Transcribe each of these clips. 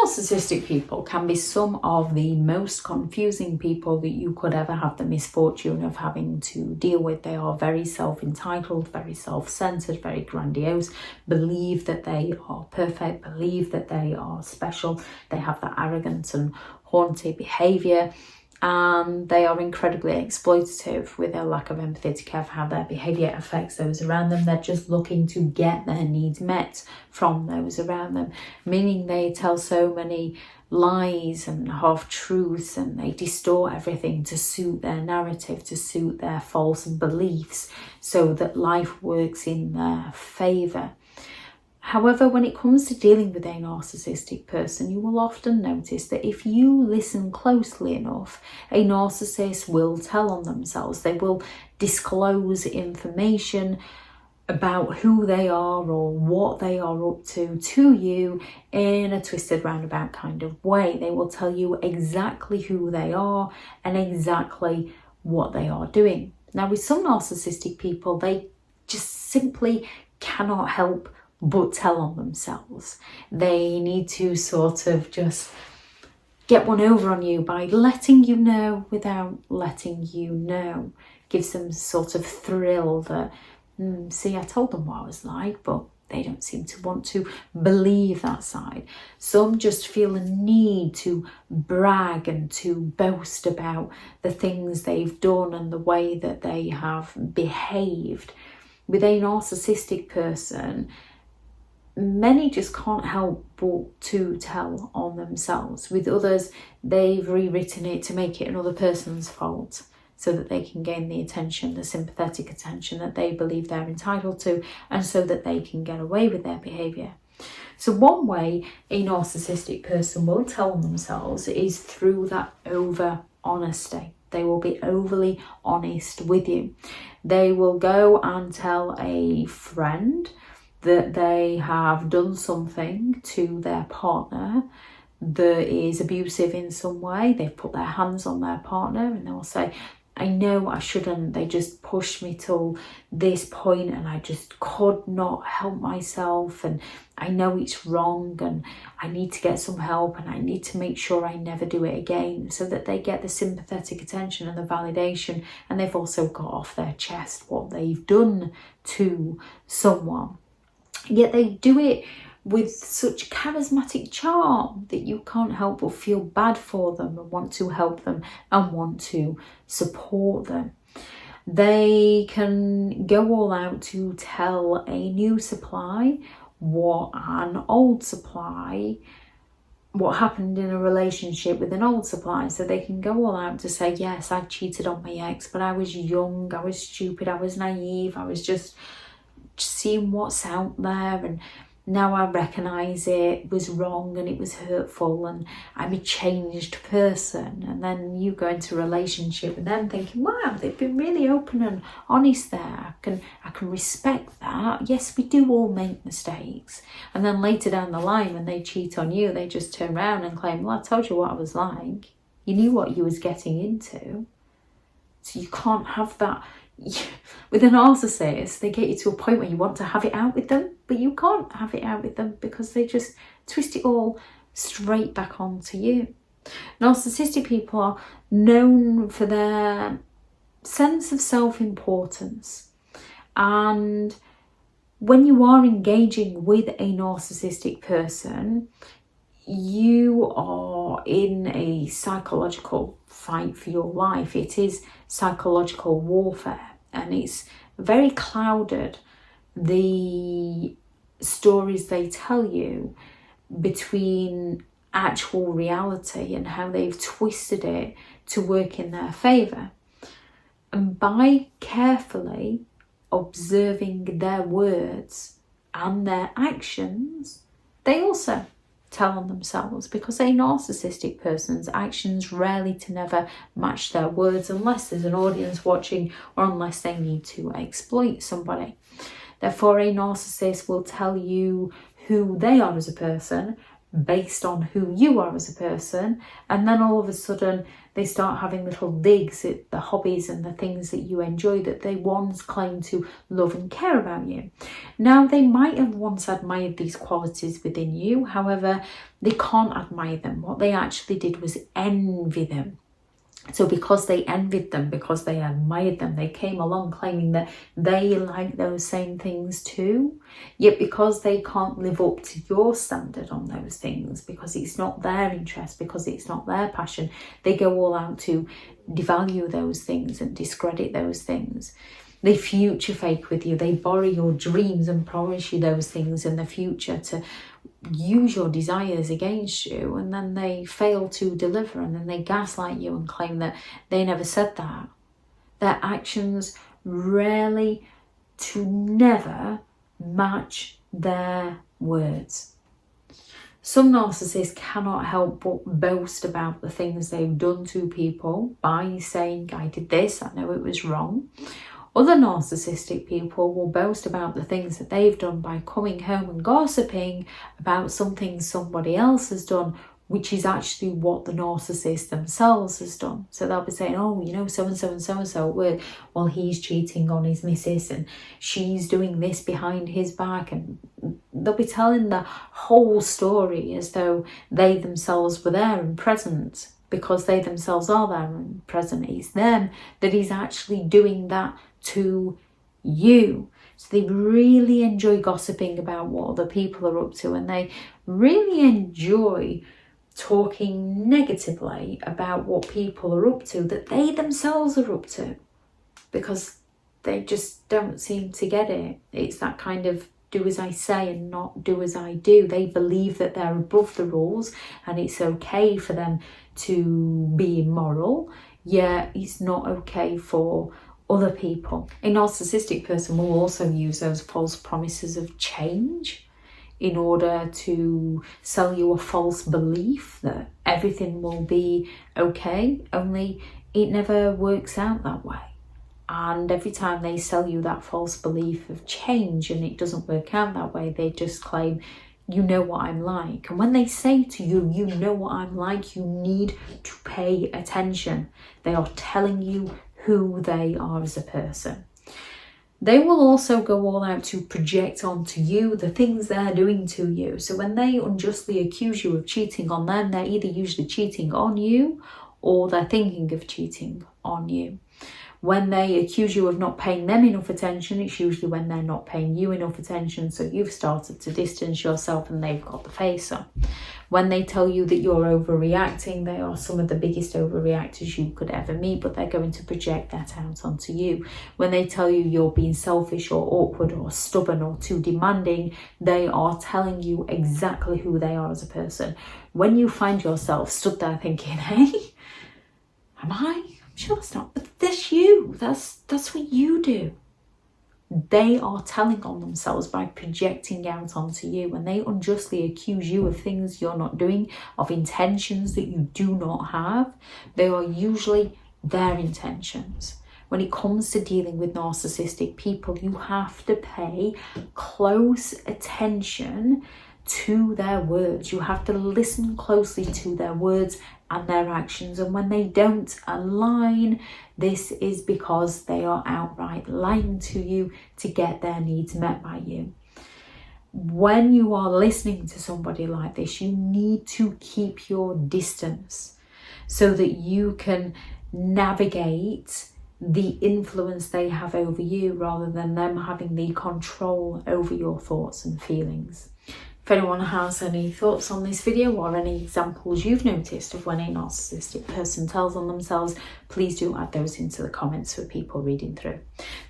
Narcissistic people can be some of the most confusing people that you could ever have the misfortune of having to deal with. They are very self-entitled, very self-centered, very grandiose, believe that they are perfect, believe that they are special. They have that arrogant and haughty behaviour, and they are incredibly exploitative with their lack of empathy to care for how their behaviour affects those around them. They're just looking to get their needs met from those around them, meaning they tell so many lies and half-truths, and they distort everything to suit their narrative, to suit their false beliefs, so that life works in their favour. However, when it comes to dealing with a narcissistic person, you will often notice that if you listen closely enough, a narcissist will tell on themselves. They will disclose information about who they are or what they are up to you in a twisted roundabout kind of way. They will tell you exactly who they are and exactly what they are doing. Now, with some narcissistic people, they just simply cannot help but tell on themselves. They need to sort of just get one over on you by letting you know without letting you know. Gives them sort of thrill that, see, I told them what I was like, but they don't seem to want to believe that side. Some just feel a need to brag and to boast about the things they've done and the way that they have behaved. With a narcissistic person, many just can't help but to tell on themselves. With others, they've rewritten it to make it another person's fault so that they can gain the attention, the sympathetic attention that they believe they're entitled to, and so that they can get away with their behaviour. So one way a narcissistic person will tell on themselves is through that over-honesty. They will be overly honest with you. They will go and tell a friend that they have done something to their partner that is abusive in some way. They've put their hands on their partner and they'll say, I know I shouldn't. They just pushed me till this point and I just could not help myself, and I know it's wrong and I need to get some help and I need to make sure I never do it again, so that they get the sympathetic attention and the validation, and they've also got off their chest what they've done to someone. Yet they do it with such charismatic charm that you can't help but feel bad for them and want to help them and want to support them. They can go all out to tell a new supply what happened in a relationship with an old supply. So they can go all out to say, yes, I cheated on my ex, but I was young, I was stupid, I was naive, I was just seeing what's out there, and now I recognise it was wrong and it was hurtful and I'm a changed person. And then you go into a relationship with them thinking, wow, they've been really open and honest there. I can respect that. Yes, we do all make mistakes. And then later down the line, when they cheat on you, they just turn around and claim, well, I told you what I was like. You knew what you was getting into. So you can't have that. With a narcissist, they get you to a point where you want to have it out with them, but you can't have it out with them because they just twist it all straight back onto you. Narcissistic people are known for their sense of self-importance, and when you are engaging with a narcissistic person, you are in a psychological fight for your life. It is psychological warfare, and it's very clouded, the stories they tell you, between actual reality and how they've twisted it to work in their favour. And by carefully observing their words and their actions, they also tell on themselves, because a narcissistic person's actions rarely to never match their words unless there's an audience watching or unless they need to exploit somebody. Therefore, a narcissist will tell you who they are as a person based on who you are as a person, and then all of a sudden they start having little digs at the hobbies and the things that you enjoy that they once claimed to love and care about you. Now, they might have once admired these qualities within you, however, they can't admire them. What they actually did was envy them. So because they envied them, because they admired them, they came along claiming that they like those same things too. Yet because they can't live up to your standard on those things, because it's not their interest, because it's not their passion, they go all out to devalue those things and discredit those things. They future fake with you. They borrow your dreams and promise you those things in the future to use your desires against you, and then they fail to deliver, and then they gaslight you and claim that they never said that. Their actions rarely to never match their words. Some narcissists cannot help but boast about the things they've done to people by saying, I did this, I know it was wrong. Other narcissistic people will boast about the things that they've done by coming home and gossiping about something somebody else has done, which is actually what the narcissist themselves has done. So they'll be saying, oh, you know, so-and-so and so-and-so at work, well, he's cheating on his missus and she's doing this behind his back. And they'll be telling the whole story as though they themselves were there and present, because they themselves are there and present. It's them that is actually doing that to you. So they really enjoy gossiping about what other people are up to, and they really enjoy talking negatively about what people are up to that they themselves are up to, because they just don't seem to get it. It's that kind of do as I say and not do as I do. They believe that they're above the rules and it's okay for them to be immoral, yet it's not okay for other people. A narcissistic person will also use those false promises of change in order to sell you a false belief that everything will be okay, only it never works out that way. And every time they sell you that false belief of change and it doesn't work out that way, they just claim, you know what I'm like. And when they say to you, you know what I'm like, you need to pay attention. They are telling you who they are as a person. They will also go all out to project onto you the things they're doing to you. So when they unjustly accuse you of cheating on them, they're either usually cheating on you or they're thinking of cheating on you. When they accuse you of not paying them enough attention, it's usually when they're not paying you enough attention, so you've started to distance yourself and they've got the face on. When they tell you that you're overreacting, they are some of the biggest overreactors you could ever meet, but they're going to project that out onto you. When they tell you you're being selfish or awkward or stubborn or too demanding, they are telling you exactly who they are as a person. When you find yourself stood there thinking, hey, am I? Sure, that's not, but that's you. That's what you do. They are telling on themselves by projecting out onto you. When they unjustly accuse you of things you're not doing, of intentions that you do not have, they are usually their intentions. When it comes to dealing with narcissistic people, you have to pay close attention to their words. You have to listen closely to their words and their actions, and when they don't align, this is because they are outright lying to you to get their needs met by you. When you are listening to somebody like this, you need to keep your distance so that you can navigate the influence they have over you rather than them having the control over your thoughts and feelings. If anyone has any thoughts on this video or any examples you've noticed of when a narcissistic person tells on themselves, please do add those into the comments for people reading through.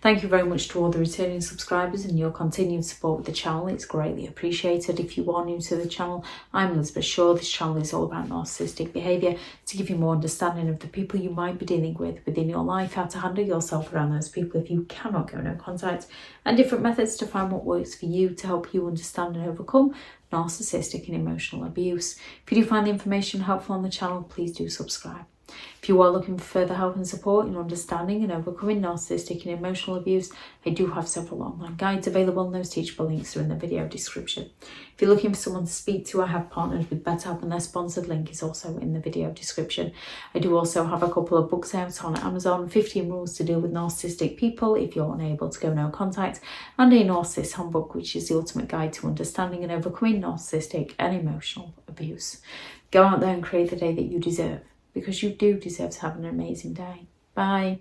Thank you very much to all the returning subscribers and your continued support with the channel. It's greatly appreciated. If you are new to the channel, I'm Elizabeth Shaw. This channel is all about narcissistic behaviour to give you more understanding of the people you might be dealing with within your life, how to handle yourself around those people if you cannot go no contact, and different methods to find what works for you to help you understand and overcome narcissistic and emotional abuse. If you do find the information helpful on the channel, please do subscribe. If you are looking for further help and support in understanding and overcoming narcissistic and emotional abuse, I do have several online guides available, and those teachable links are in the video description. If you're looking for someone to speak to, I have partnered with BetterHelp, and their sponsored link is also in the video description. I do also have a couple of books out on Amazon: 15 Rules to Deal with Narcissistic People if you're unable to go no contact, and a Narcissists Handbook, which is the ultimate guide to understanding and overcoming narcissistic and emotional abuse. Go out there and create the day that you deserve, because you do deserve to have an amazing day. Bye.